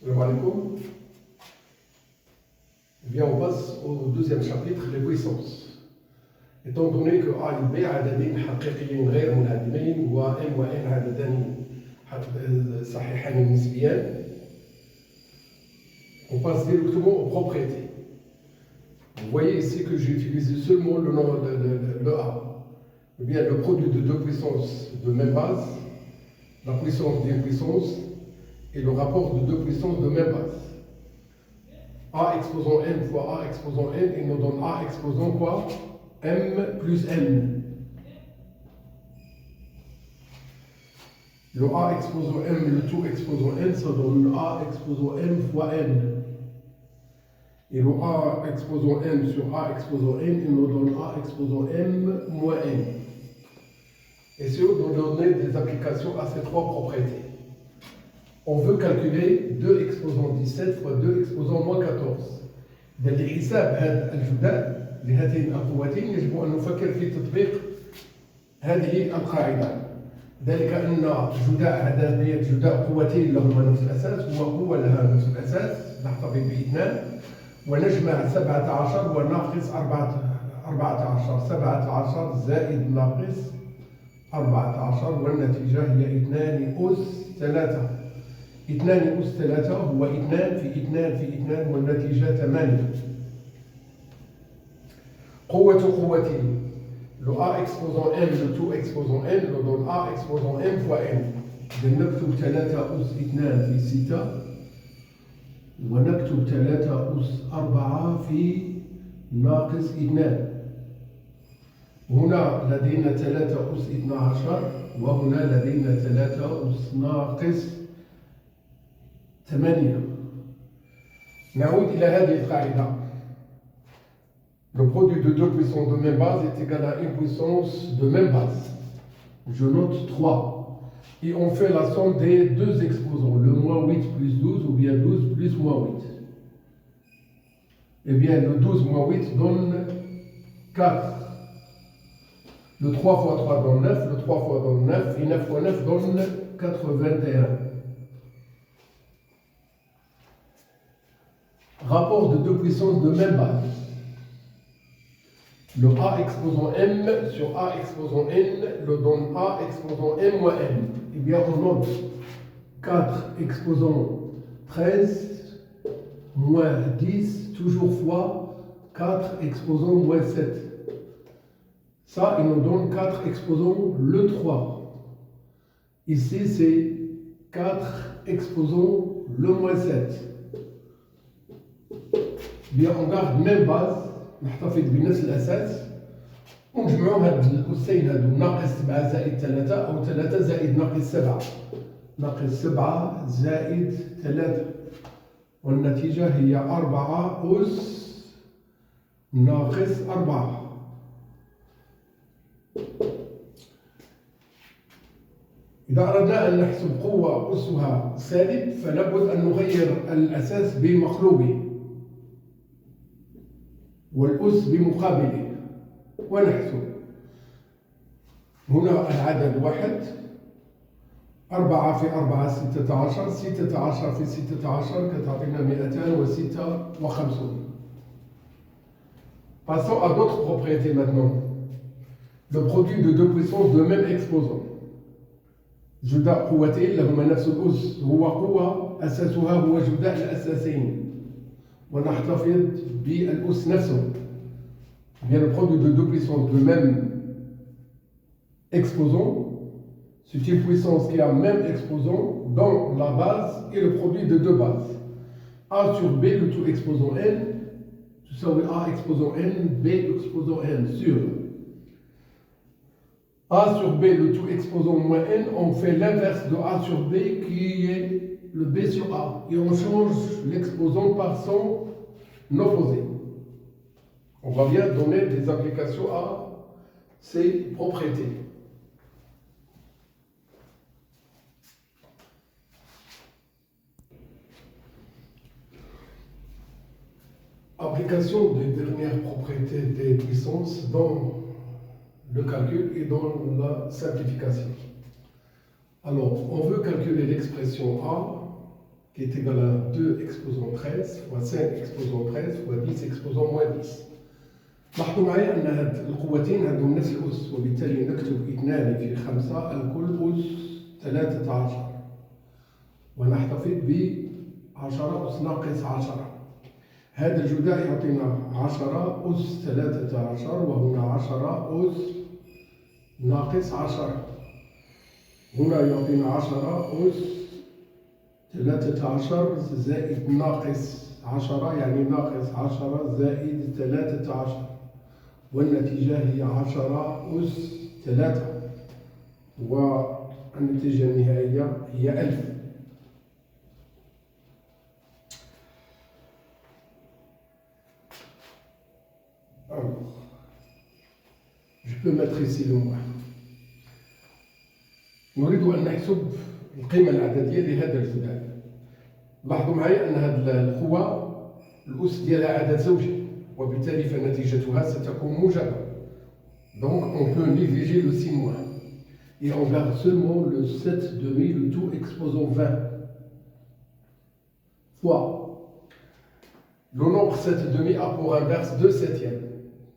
Salam alaikum. Eh bien, on passe au deuxième chapitre, les puissances. Étant donné que A et B عددين حقيقيين غير منعدمين و M و N عددان صحيحان نسبيان, on passe directement aux propriétés. Vous voyez ici que j'ai utilisé seulement le A. Eh bien, le produit de deux puissances de même base, la puissance d'une puissance et le rapport de deux puissances de même base. A exposant M fois A exposant N, il nous donne A exposant quoi? M plus N. Le A exposant M et le tout exposant N, ça donne A exposant M fois N. Et le A exposant M sur A exposant N, il nous donne A exposant M moins N. Et si on doit donner des applications à ces trois propriétés. On veut calculer 2 exposant 17 fois 2 exposant moins 14. لحساب هذا الجداء لهاتين القوتين يجب أن نفكر في تطبيق هذه القاعدة. ذلك أن جداء هذا جداء قوتين لهما نفس الأساس هو قوة لها نفس الأساس نحتفظ باثنان ونجمع 17 وناقص 14 17 زائد ناقص 14 والنتيجة هي 2 أس 3. 2 أس 3 هو 2 في 2 في 2 والنتيجة 8. قوتين le A exposant M, le tout exposant N, le donne A exposant M fois N. نكتب 3 أس 2 في 6 ونكتب 3 أس 4 في ناقص 2. هنا لدينا 3 أس 12 وهنا لدينا 3 أس ناقص 8. نعود إلى هذه القاعدة. Le produit de deux puissances de même base est égal à une puissance de même base. Je note 3. Et on fait la somme des deux exposants, le moins 8 plus 12 ou bien 12 plus moins 8. Eh bien, le 12 moins 8 donne 4. Le 3 fois 3 donne 9, le 3 fois donne 9, et 9 fois 9 donne 81. Rapport de deux puissances de même base. Le A exposant M sur A exposant N le donne A exposant M moins N. Eh bien, on note 4 exposant 13 moins 10, toujours fois 4 exposant moins 7. Ça, il nous donne 4 exposant le 3. Ici, c'est 4 exposant le moins 7. Bien, on garde même base. نحتفظ بنفس الأساس ونجمعوا هاد الأسين هادو ناقص 7 زائد 3 أو 3 زائد ناقص 7 ناقص 7 زائد 3 والنتيجة هي 4 أس ناقص 4. إذا أردنا أن نحسب قوة أسها سالب فلا بد أن نغير الأساس بمقلوبه والأس بمقابله ونحسب. هنا العدد 1 4 في 4 16 16 في 16 كتعطينا 256. Passons à d'autres propriétés maintenant. Le produit de deux puissances de même exposant. جداء قوتين لهما نفس الأس هو قوة أساسها هو جداء الأساسين ونحتفظ بالأس نفسه. Bien, le produit de deux puissances de même exposant, c'est une puissance qui a même exposant dans la base et le produit de deux bases. A sur B, le tout exposant N, tout ça oui, A exposant N, B exposant N sur A sur B, le tout exposant moins N, on fait l'inverse de A sur B qui est le B sur A. Et on change l'exposant par son opposé. On va bien donner des applications à ces propriétés. Application des dernières propriétés des puissances dans le calcul et dans la simplification. Alors, on veut calculer l'expression A qui est égal à 2 exposant 13 fois 5 exposant 13 fois 10 exposant moins 10. لاحظوا معي أن هاد القوتين عندهم نفس الأس، وبالتالي نكتب 2 في 5 الكل أس 13 ونحتفظ ب 10 أس ناقص 10. هذا الجداء يعطينا 10 أس 13 وهنا 10 أس ناقص 10. هنا يعطينا 10 أس 13 زائد ناقص 10 يعني ناقص 10 زائد 13 والنتيجة هي 10 أس 3 والنتيجة النهائية هي 1000. Je peux mettre ici le moins. نريد أن نحسب القيمة العددية لهذا الجدول. لاحظوا معي أن هذه القوة الأس ديالها عدد زوجي وبالتالي فنتيجتها ستكون موجبة. Donc on peut négliger le 6 moins. Et on garde seulement le 7 demi, le tout exposant 20 fois le nombre 7 demi a pour inverse 2 septièmes.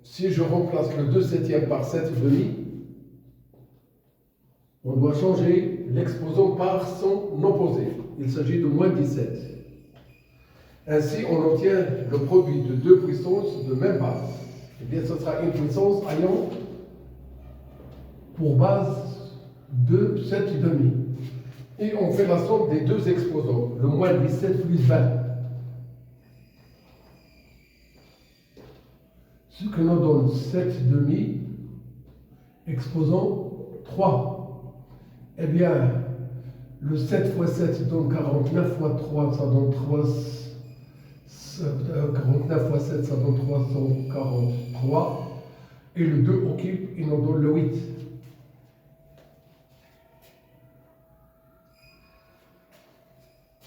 Si je remplace le 2 septièmes par 7 demi, on doit changer l'exposant par son opposé. Il s'agit de moins 17. Ainsi, on obtient le produit de deux puissances de même base. Eh bien, ce sera une puissance ayant pour base 2 7 demi. Et on fait la somme des deux exposants, le moins 17 plus 20. Ce que nous donne 7 demi exposant 3. Eh bien, le 7 fois 7 donne 49 fois 3, ça donne 3. 49 fois 7, ça donne 343. Et le 2 occupe, il nous donne le 8.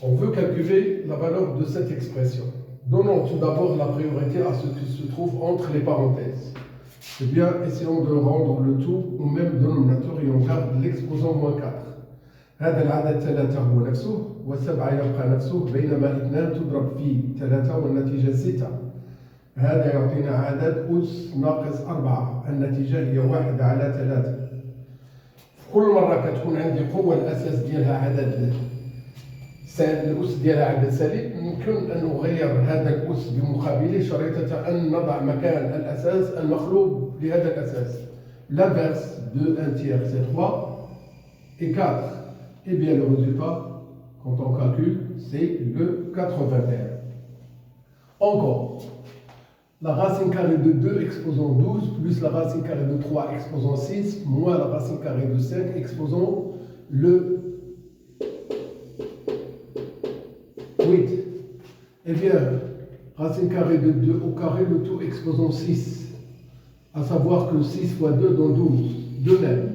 On veut calculer la valeur de cette expression. Donnons tout d'abord la priorité à ce qui se trouve entre les parenthèses. Eh bien, essayons de rendre le tout au même dénominateur et on garde l'exposant moins 4. هذا العدد 3 هو نفسه و7 يبقى نفسه بينما 2 تضرب في 3 والنتيجة 6. هذا يعطينا عدد أس ناقص 4. النتيجة هي 1 على 3. كل مرة كتكون عندي قوة الأساس ديالها عدد الأس ديالها عدد سالب يمكن أن نغير هذا الأس بمقابله شريطة أن نضع مكان الأساس المخلوب لهذا الأساس. L'inverse de 1 tiers c'est 3 et 4. Et bien le résultat, quand on calcule, c'est le 81. Encore, la racine carrée de 2 exposant 12 plus la racine carrée de 3 exposant 6 moins la racine carrée de 5 exposant le 8. Eh bien, racine carrée de 2 au carré, le tout exposant 6. À savoir que 6 fois 2 donne 12. De même,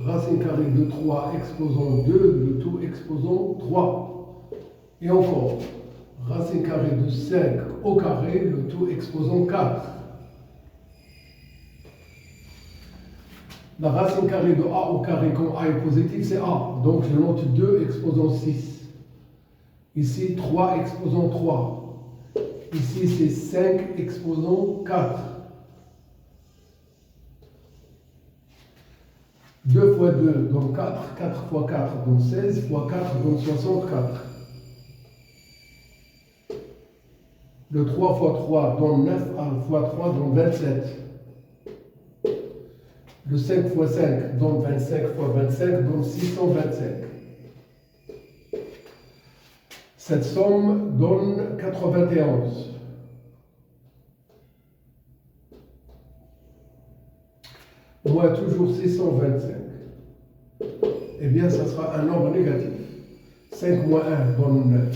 racine carrée de 3 exposant 2, le tout exposant 3. Et encore, racine carrée de 5 au carré, le tout exposant 4. La racine carrée de A au carré, quand A est positif, c'est A. Donc je note 2 exposant 6. Ici, 3 exposant 3. Ici, c'est 5 exposant 4. 2 fois 2 donne 4, 4 fois 4 donne 16, fois 4 donne 64. Le 3 fois 3 donne 9, 1 fois 3 donne 27. Le 5 fois 5 donne 25 fois 25 donne 625. Cette somme donne 91. Moins toujours 625. Eh bien, ça sera un nombre négatif. 5 moins 1 donne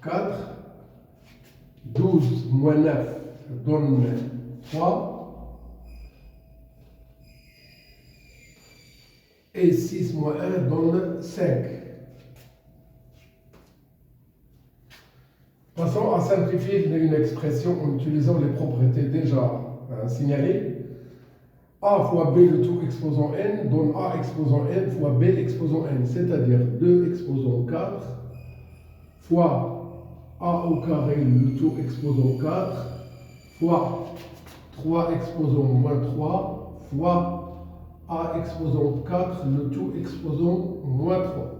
4. 12 moins 9 donne 3. Et 6 moins 1 donne 5. Passons à simplifier une expression en utilisant les propriétés déjà signalées. A fois B le tout exposant n donne A exposant n fois B exposant n, c'est-à-dire 2 exposant 4 fois a au carré, le tout exposant 4, fois 3 exposant moins 3, fois a exposant 4, le tout exposant moins 3.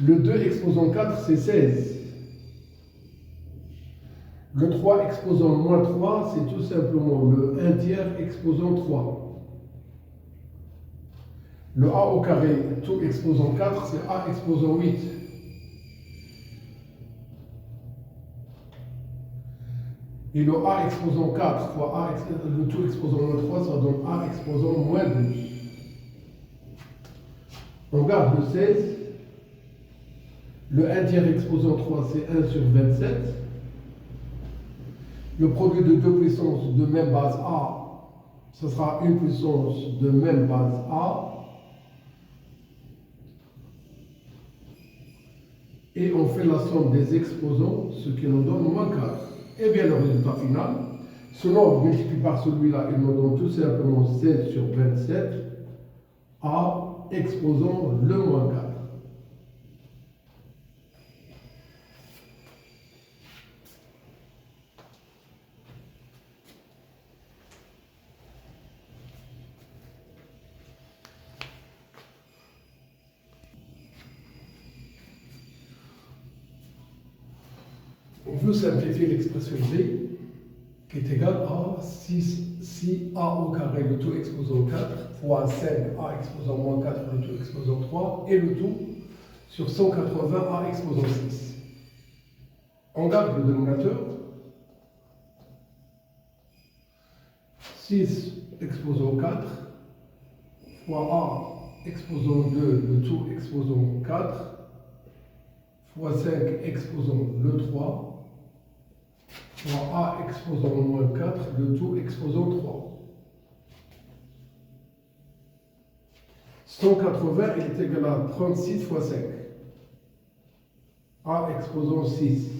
Le 2 exposant 4, c'est 16. Le 3 exposant moins 3, c'est tout simplement le 1 tiers exposant 3. Le a au carré, tout exposant 4, c'est a exposant 8. Et le a exposant 4 fois le tout exposant moins 3, ça donne a exposant moins 12. On garde le 16. Le 1 tiers exposant 3, c'est 1 sur 27. Le produit de deux puissances de même base A, ce sera une puissance de même base A. Et on fait la somme des exposants, ce qui nous donne moins 4. Et bien le résultat final, ce nombre multiplié par celui-là, il nous donne tout simplement 16 sur 27, A exposant le moins 4. On veut simplifier l'expression B, qui est égale à 6a au carré, le tout exposant 4, fois 5a exposant moins 4, le tout exposant 3, et le tout sur 180a exposant 6. On garde le dénominateur. 6 exposant 4, fois a exposant 2, le tout exposant 4, fois 5 exposant le 3, fois a exposant moins 4, le tout exposant 3. 180 est égal à 36 fois 5. A exposant 6.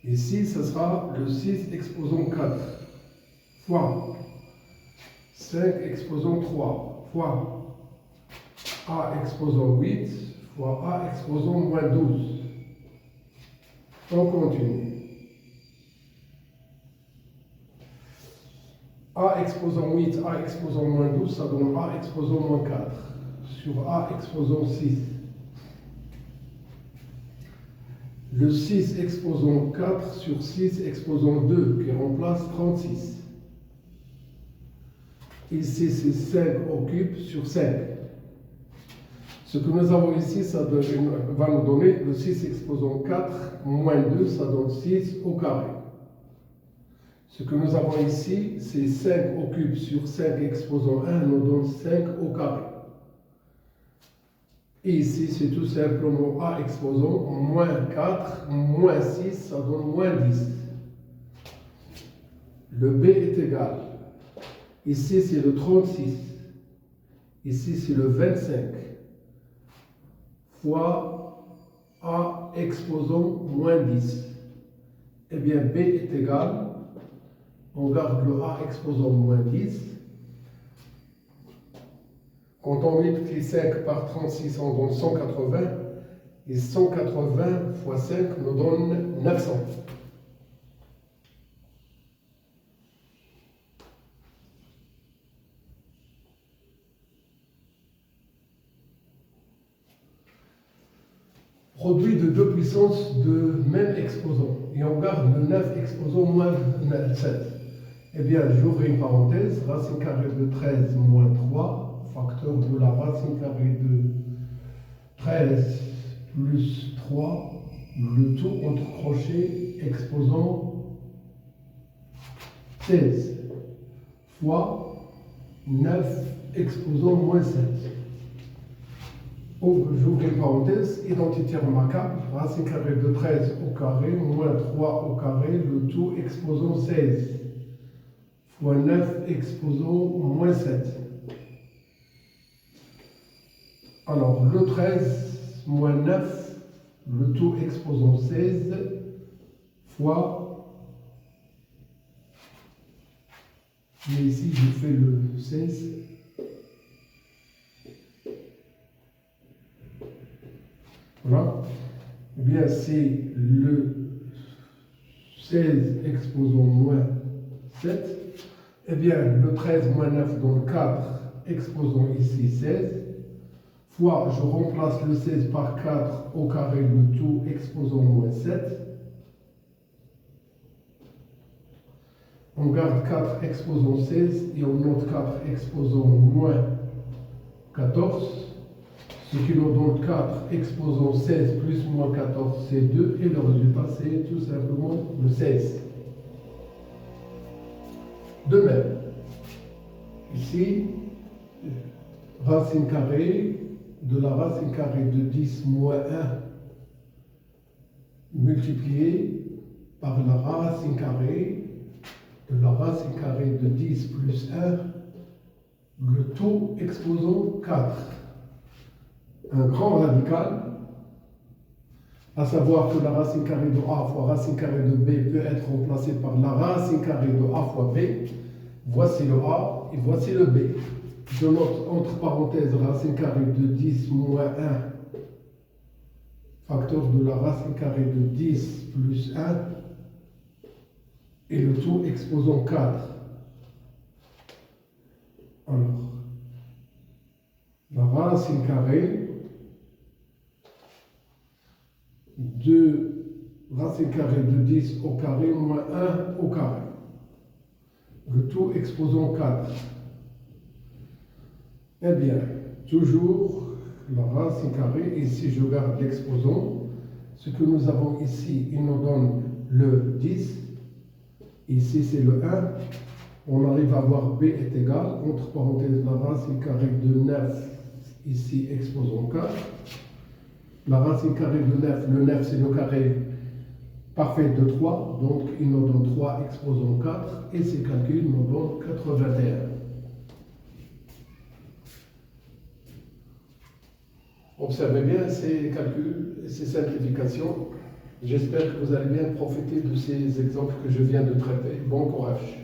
Ici, ce sera le 6 exposant 4, fois 5 exposant 3, fois A exposant 8, fois A exposant moins 12. On continue. A exposant 8, A exposant moins 12, ça donne A exposant moins 4, sur A exposant 6. Le 6 exposant 4 sur 6 exposant 2, qui remplace 36. Ici, c'est 5 au cube sur 5. Ce que nous avons ici, ça va nous donner le 6 exposant 4 moins 2, ça donne 6 au carré. Ce que nous avons ici, c'est 5 au cube sur 5 exposant 1, nous donne 5 au carré. Et ici, c'est tout simplement A exposant moins 4, moins 6, ça donne moins 10. Le B est égal. Ici, c'est le 36. Ici, c'est le 25. Fois A exposant moins 10. Eh bien, B est égal. On garde le A exposant moins 10. Quand on multiplie 5 par 36, on donne 180. Et 180 fois 5 nous donne 900. Produit de deux puissances de même exposant. Et on garde le 9 exposant moins 7. Eh bien, j'ouvre une parenthèse. Racine carrée de 13 moins 3. Facteur de la racine carrée de 13 plus 3, le tout entre crochets exposant 16 fois 9 exposant moins 7. J'ouvre une parenthèse, identité remarquable, racine carrée de 13 au carré moins 3 au carré, le tout exposant 16 fois 9 exposant moins 7. Alors, le 13 moins 9, le tout exposant 16, fois, mais ici je fais le 16, voilà, eh bien c'est le 16 exposant moins 7, eh bien le 13 moins 9 donne 4 exposant ici 16, fois je remplace le 16 par 4 au carré le tout exposant moins 7. On garde 4 exposant 16 et on note 4 exposant moins 14, ce qui nous donne 4 exposant 16 plus moins 14, c'est 2, et le résultat c'est tout simplement le 16. De même, ici, racine carrée de la racine carrée de 10 moins 1 multiplié par la racine carrée de la racine carrée de 10 plus 1, le tout exposant 4. Un grand radical, à savoir que la racine carrée de A fois racine carrée de B peut être remplacée par la racine carrée de A fois B. Voici le A et voici le B. Je note entre parenthèses racine carrée de 10 moins 1, facteur de la racine carrée de 10 plus 1, et le tout exposant 4. Alors, la racine carrée de racine carrée de 10 au carré moins 1 au carré. Le tout exposant 4. Eh bien, toujours la racine carrée, ici je garde l'exposant. Ce que nous avons ici, il nous donne le 10. Ici c'est le 1. On arrive à voir B est égal, entre parenthèses, la racine carrée de 9, ici exposant 4. La racine carrée de 9, le 9 c'est le carré parfait de 3, donc il nous donne 3 exposant 4, et ces calculs nous donnent 81. Observez bien ces calculs et ces simplifications. J'espère que vous allez bien profiter de ces exemples que je viens de traiter. Bon courage.